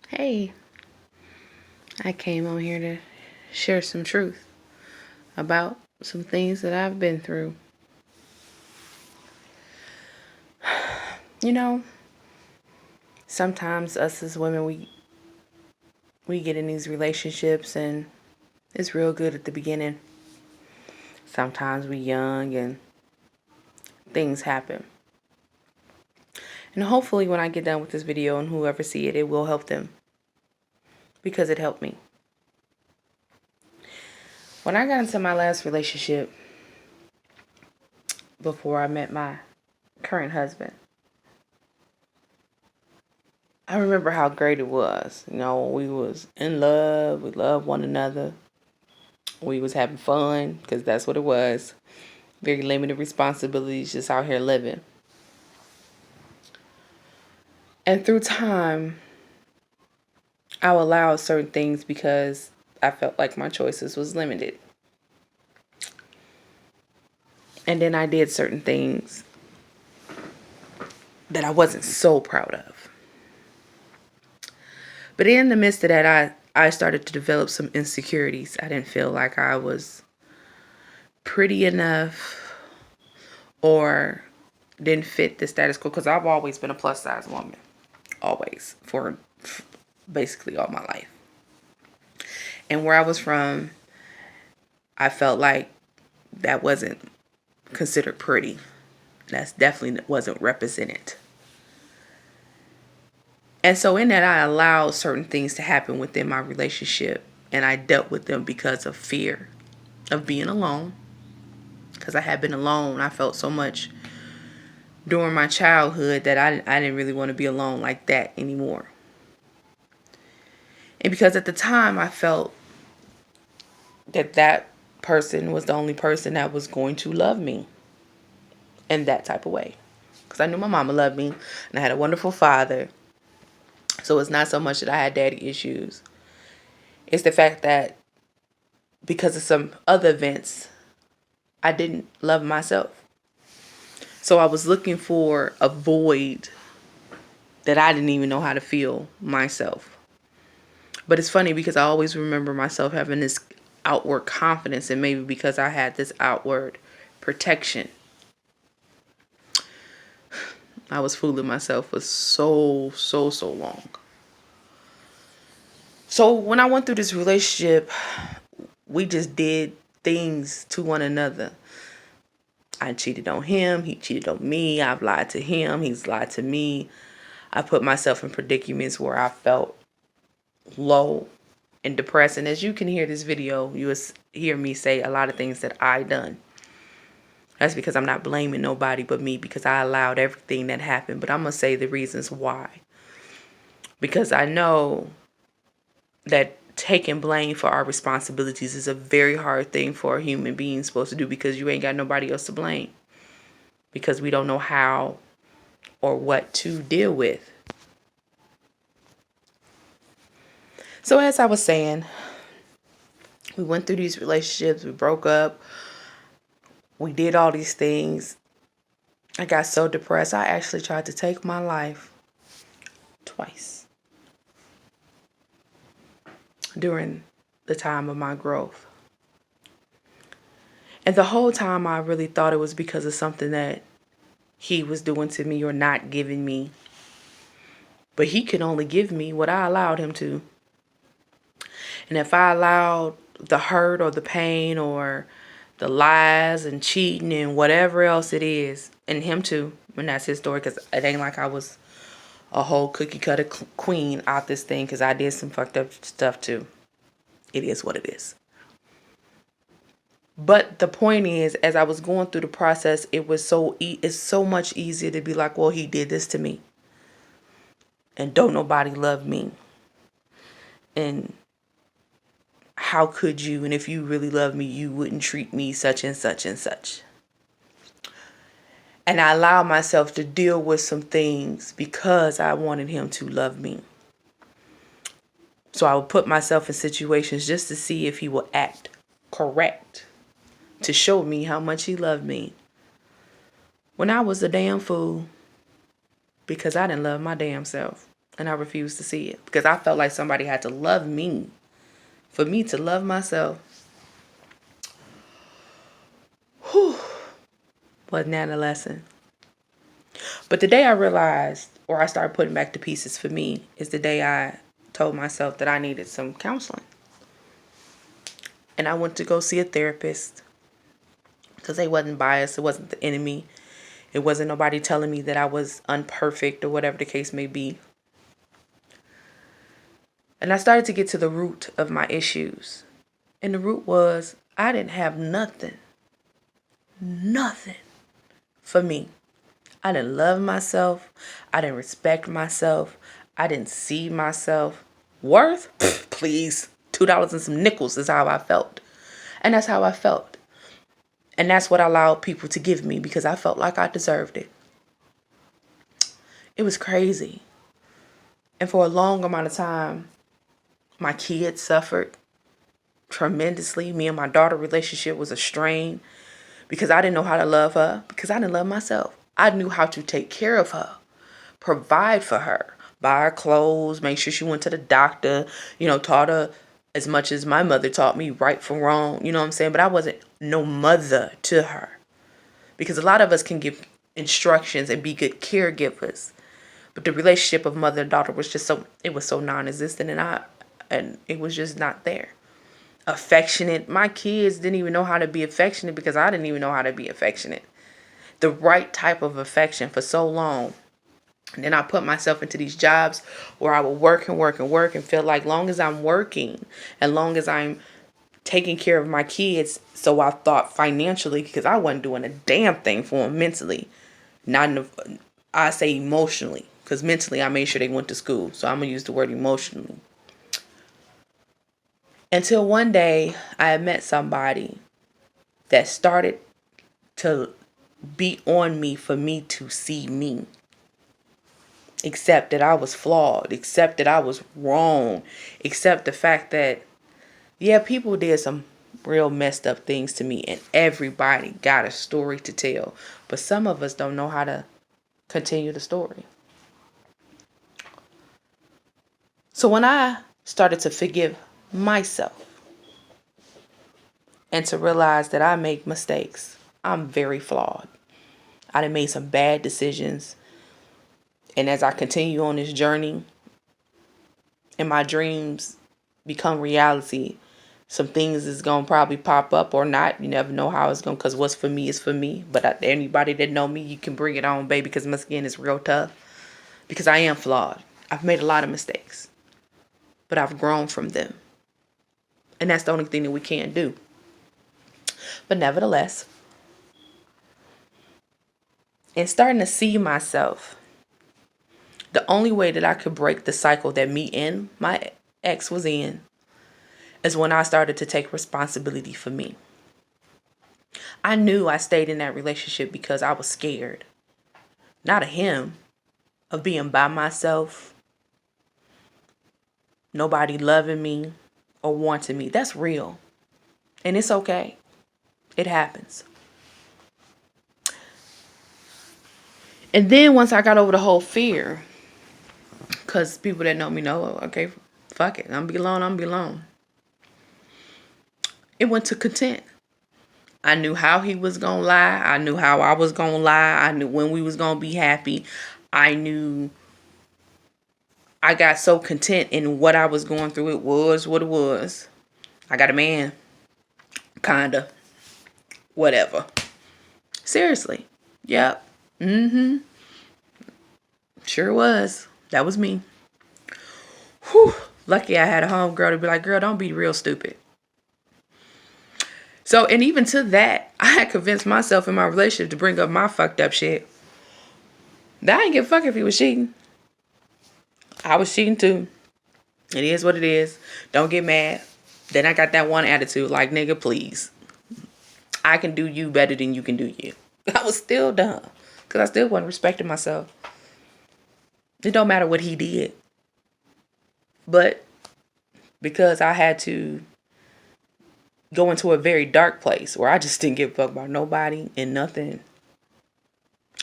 Hey, I came on here to share some truth about some things that I've been through. You know, sometimes us as women, we get in these relationships and it's real good at the beginning. Sometimes we young and things happen. And hopefully when I get done with this video and whoever see it, it will help them because it helped me. When I got into my last relationship before I met my current husband, I remember how great it was. We was in love. We loved one another. We was having fun because that's what it was. Very limited responsibilities, just out here living. And through time, I allowed certain things because I felt like my choices was limited. And then I did certain things that I wasn't so proud of. But in the midst of that, I started to develop some insecurities. I didn't feel like I was pretty enough or didn't fit the status quo, because I've always been a plus size woman. Always. For basically all my life. And where I was from, I felt like that wasn't considered pretty. That's definitely wasn't represented. And so in that, I allowed certain things to happen within my relationship, and I dealt with them because of fear of being alone. Because I had been alone. I felt so much during my childhood that I didn't really want to be alone like that anymore. And because at the time I felt that person was the only person that was going to love me in that type of way. Because I knew my mama loved me and I had a wonderful father. So it's not so much that I had daddy issues. It's the fact that because of some other events, I didn't love myself. So I was looking for a void that I didn't even know how to feel myself. But it's funny because I always remember myself having this outward confidence, and maybe because I had this outward protection, I was fooling myself for so long. So when I went through this relationship, we just did things to one another. I cheated on him. He cheated on me. I've lied to him. He's lied to me. I put myself in predicaments where I felt low and depressed. And as you can hear this video, you will hear me say a lot of things that I done. That's because I'm not blaming nobody but me, because I allowed everything that happened. But I'm going to say the reasons why. Because I know that taking blame for our responsibilities is a very hard thing for a human being supposed to do, because you ain't got nobody else to blame. Because we don't know how or what to deal with. So as I was saying, we went through these relationships, we broke up, we did all these things. I got so depressed, I actually tried to take my life twice during the time of my growth. And the whole time I really thought it was because of something that he was doing to me or not giving me. But he could only give me what I allowed him to. And if I allowed the hurt or the pain or the lies and cheating and whatever else it is, and him too, and that's his story, because it ain't like I was a whole cookie cutter queen out this thing, because I did some fucked up stuff too. It is what it is. But the point is, as I was going through the process, it's so much easier to be like, well, he did this to me, and don't nobody love me, and how could you? And if you really love me, you wouldn't treat me such and such and such. And I allowed myself to deal with some things because I wanted him to love me. So I would put myself in situations just to see if he would act correct, to show me how much he loved me, when I was a damn fool, because I didn't love my damn self. And I refused to see it because I felt like somebody had to love me for me to love myself. Whew. Wasn't that a lesson? But the day I realized, or I started putting back the pieces for me, is the day I told myself that I needed some counseling. And I went to go see a therapist because they wasn't biased. It wasn't the enemy. It wasn't nobody telling me that I was unperfect or whatever the case may be. And I started to get to the root of my issues. And the root was I didn't have nothing for me. I didn't love myself. I didn't respect myself. I didn't see myself worth. Pfft, please. $2 and some nickels is how I felt. And that's how I felt. And that's what I allowed people to give me because I felt like I deserved it. It was crazy. And for a long amount of time, my kids suffered tremendously. Me and my daughter relationship was a strain because I didn't know how to love her because I didn't love myself. I knew how to take care of her, provide for her, buy her clothes, make sure she went to the doctor, taught her as much as my mother taught me right from wrong, you know what I'm saying? But I wasn't no mother to her because a lot of us can give instructions and be good caregivers. But the relationship of mother and daughter was just it was so non-existent and it was just not there. Affectionate. My kids didn't even know how to be affectionate because I didn't even know how to be affectionate. The right type of affection for so long. And then I put myself into these jobs where I would work and work and work and feel like long as I'm working and long as I'm taking care of my kids, so I thought financially because I wasn't doing a damn thing for them mentally. I say emotionally because mentally I made sure they went to school. So I'm going to use the word emotionally. Until one day I had met somebody that started to be on me for me to see me. Accept that I was flawed. Accept that I was wrong. Accept the fact that, yeah, people did some real messed up things to me. And everybody got a story to tell. But some of us don't know how to continue the story. So when I started to forgive myself and to realize that I make mistakes, I'm very flawed. I done made some bad decisions. And as I continue on this journey and my dreams become reality, some things is going to probably pop up or not. You never know how it's going to, because what's for me is for me. But anybody that know me, you can bring it on, baby, because my skin is real tough. Because I am flawed. I've made a lot of mistakes. But I've grown from them. And that's the only thing that we can do. But nevertheless, in starting to see myself, the only way that I could break the cycle that me and my ex was in is when I started to take responsibility for me. I knew I stayed in that relationship because I was scared. Not of him, of being by myself, nobody loving me or wanting me. That's real. And it's okay. It happens. And then once I got over the whole fear, because people that know me know, okay, fuck it. I'm be alone. It went to content. I knew how he was going to lie. I knew how I was going to lie. I knew when we was going to be happy. I knew I got so content in what I was going through. It was what it was. I got a man. Kinda. Whatever. Seriously. Yep. Sure was. That was me. Whew. Lucky I had a homegirl to be like, girl, don't be real stupid. So, and even to that, I had convinced myself in my relationship to bring up my fucked up shit. That I ain't give a fuck if he was cheating. I was cheating too. It is what it is. Don't get mad. Then I got that one attitude like, nigga, please. I can do you better than you can do you. I was still dumb. Because I still wasn't respecting myself. It don't matter what he did. But because I had to go into a very dark place where I just didn't give a fuck about nobody and nothing,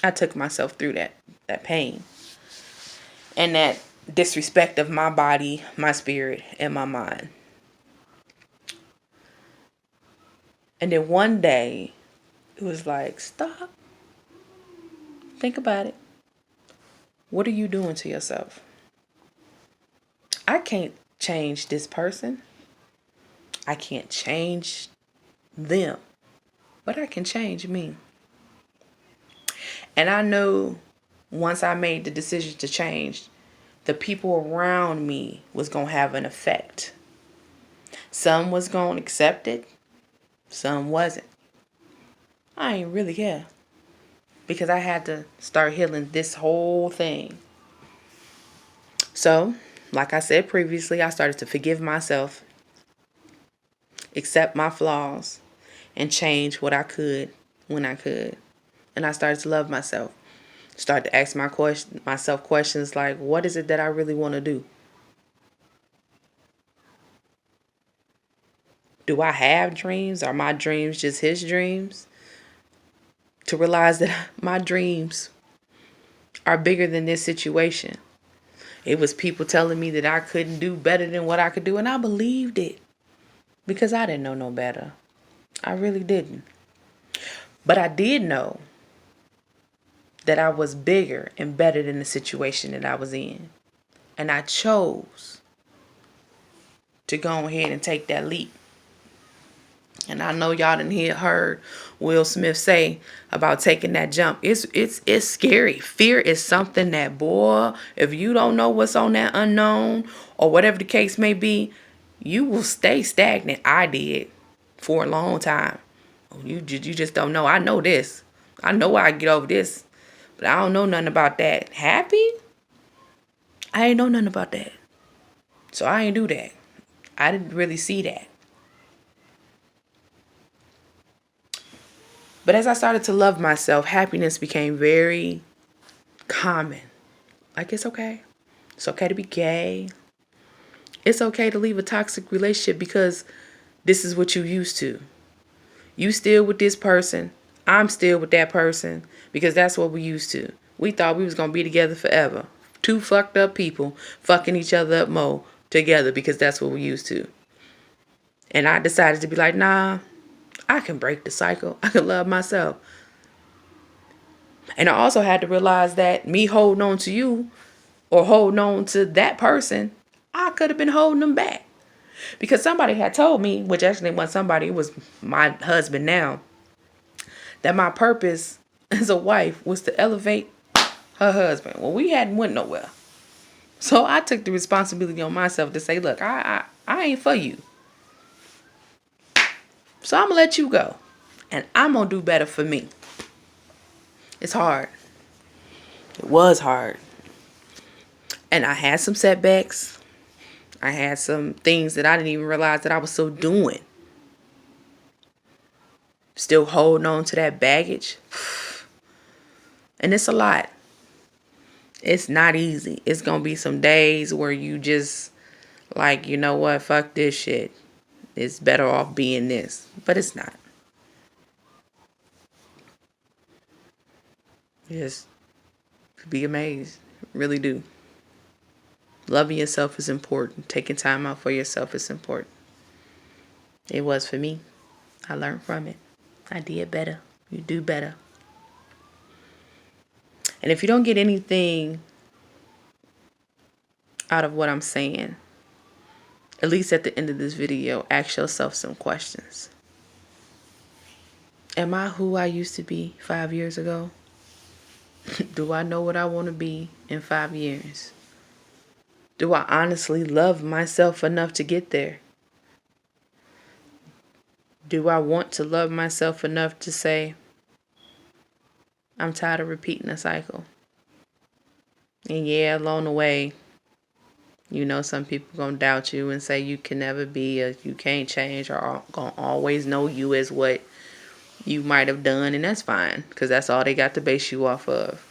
I took myself through that pain. And that disrespect of my body, my spirit, and my mind. And then one day, it was like, stop. Think about it. What are you doing to yourself? I can't change this person. I can't change them. But I can change me. And I know once I made the decision to change, the people around me was going to have an effect. Some was going to accept it. Some wasn't. I ain't really care. Because I had to start healing this whole thing. So, like I said previously, I started to forgive myself, accept my flaws, and change what I could when I could. And I started to love myself. Started to ask myself questions like, what is it that I really want to do? Do I have dreams? Are my dreams just his dreams? To realize that my dreams are bigger than this situation. It was people telling me that I couldn't do better than what I could do, and I believed it because I didn't know no better. I really didn't. But I did know that I was bigger and better than the situation that I was in. And I chose to go ahead and take that leap. And I know y'all done heard Will Smith say about taking that jump. It's scary. Fear is something that, boy, if you don't know what's on that unknown or whatever the case may be, you will stay stagnant. I did for a long time. You just don't know. I know this. I know I get over this, but I don't know nothing about that. Happy? I ain't know nothing about that. So I ain't do that. I didn't really see that. But as I started to love myself, happiness became very common. Like, it's okay. It's okay to be gay. It's okay to leave a toxic relationship because this is what you used to. You still with this person. I'm still with that person because that's what we used to. We thought we was going to be together forever. Two fucked up people fucking each other up more together because that's what we used to. And I decided to be like, nah, I can break the cycle. I can love myself. And I also had to realize that me holding on to you or holding on to that person, I could have been holding them back. Because somebody had told me, which actually wasn't somebody, it was my husband now, that my purpose as a wife was to elevate her husband. Well, we hadn't went nowhere. So I took the responsibility on myself to say, look, I ain't for you. So I'm going to let you go. And I'm going to do better for me. It's hard. It was hard. And I had some setbacks. I had some things that I didn't even realize that I was still doing. Still holding on to that baggage. And it's a lot. It's not easy. It's going to be some days where you just like, you know what, fuck this shit. It's better off being this. But it's not. Just be amazed. Really do. Loving yourself is important. Taking time out for yourself is important. It was for me. I learned from it. I did better. You do better. And if you don't get anything out of what I'm saying, at least at the end of this video, ask yourself some questions. Am I who I used to be 5 years ago? Do I know what I want to be in 5 years? Do I honestly love myself enough to get there? Do I want to love myself enough to say, I'm tired of repeating the cycle? And yeah, along the way, you know, some people gonna doubt you and say you can never be, or you can't change, or gonna always know you as what you might have done, and that's fine, because that's all they got to base you off of.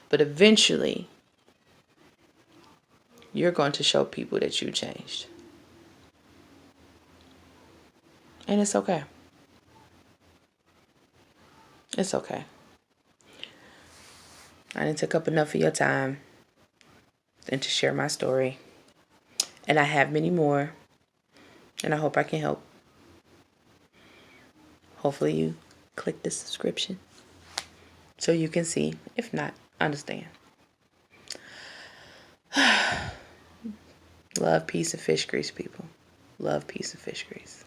But eventually, you're going to show people that you changed. And it's okay. It's okay. I didn't take up enough of your time. and to share my story. And I have many more, and I hope I can help. Hopefully you click the subscription so you can see. If not, understand. Love, peace, and fish grease, people. Love, peace, and fish grease.